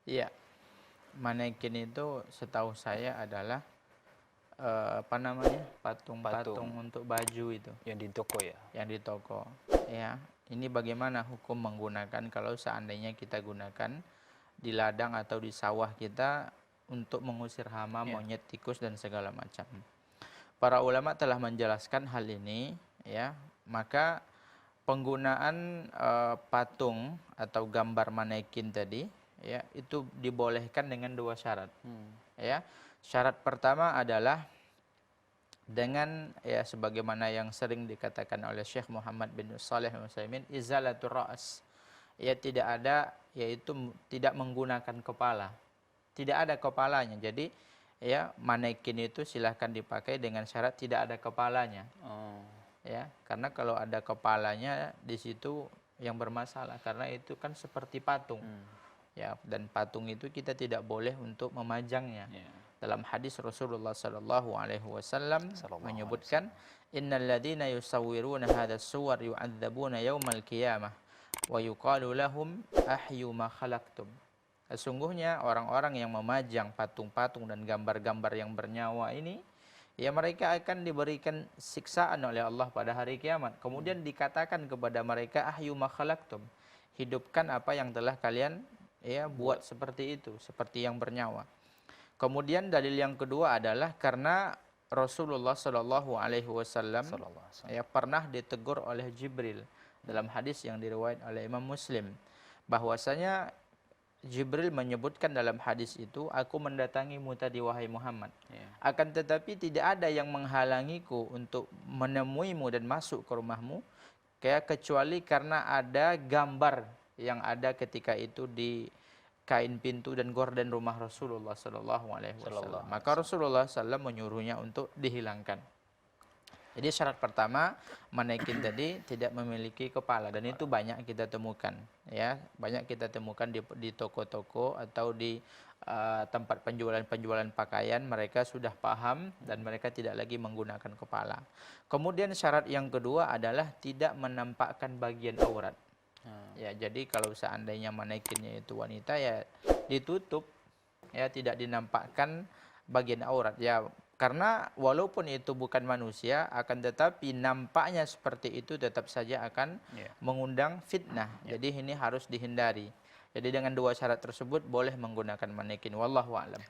Iya, manekin itu setahu saya adalah apa namanya, patung-patung Patung untuk baju itu yang di toko ya. yang di toko. Ya, ini bagaimana hukum menggunakan kalau seandainya kita gunakan di ladang atau di sawah kita untuk mengusir hama, Ya. monyet, tikus dan segala macam. Para ulama telah menjelaskan hal ini, ya. Maka penggunaan patung atau gambar manekin tadi, ya, itu dibolehkan dengan dua syarat. Ya, syarat pertama adalah dengan, ya, sebagaimana yang sering dikatakan oleh Syekh Muhammad bin Shalih Al-Utsaimin, izalatur ra's. Ya, tidak ada, yaitu tidak menggunakan kepala. Tidak ada kepalanya. Jadi, ya, manekin itu silahkan dipakai dengan syarat tidak ada kepalanya. Oh. Ya, karena kalau ada kepalanya di situ yang bermasalah, karena itu kan seperti patung. Ya, dan patung itu kita tidak boleh untuk memajangnya. Ya. Dalam hadis Rasulullah sallallahu alaihi wasallam Sallallahu alaihi menyebutkan, innal ladzina yusawwiruna hadzal suwar yu'adzabuna yaumal qiyamah wa yuqalu lahum ahyu ma khalaqtum. Sesungguhnya orang-orang yang memajang patung-patung dan gambar-gambar yang bernyawa ini, ya, mereka akan diberikan siksaan oleh Allah pada hari kiamat. Kemudian dikatakan kepada mereka, ahyu ma khalaqtum, hidupkan apa yang telah kalian, ya, buat seperti itu, seperti yang bernyawa. Kemudian dalil yang kedua adalah karena Rasulullah Shallallahu Alaihi Wasallam, ya, pernah ditegur oleh Jibril dalam hadis yang diriwayatkan oleh Imam Muslim, bahwasanya Jibril menyebutkan dalam hadis itu, aku mendatangimu tadi wahai Muhammad, akan tetapi tidak ada yang menghalangiku untuk menemuimu dan masuk ke rumahmu, kecuali karena ada gambar yang ada ketika itu di kain pintu dan gorden rumah Rasulullah Sallallahu Alaihi Wasallam. Maka Rasulullah SAW menyuruhnya untuk dihilangkan. Jadi syarat pertama, manekin tadi tidak memiliki kepala, dan itu banyak kita temukan, ya, banyak kita temukan di toko-toko atau di tempat penjualan pakaian. Mereka sudah paham dan mereka tidak lagi menggunakan kepala. Kemudian syarat yang kedua adalah tidak menampakkan bagian aurat. Ya, jadi kalau seandainya manekinnya itu wanita, ya ditutup, ya, tidak dinampakkan bagian aurat, ya, karena walaupun itu bukan manusia, akan tetapi nampaknya seperti itu tetap saja akan mengundang fitnah. Jadi ini harus dihindari. Jadi dengan dua syarat tersebut boleh menggunakan manekin. Wallahu a'lam.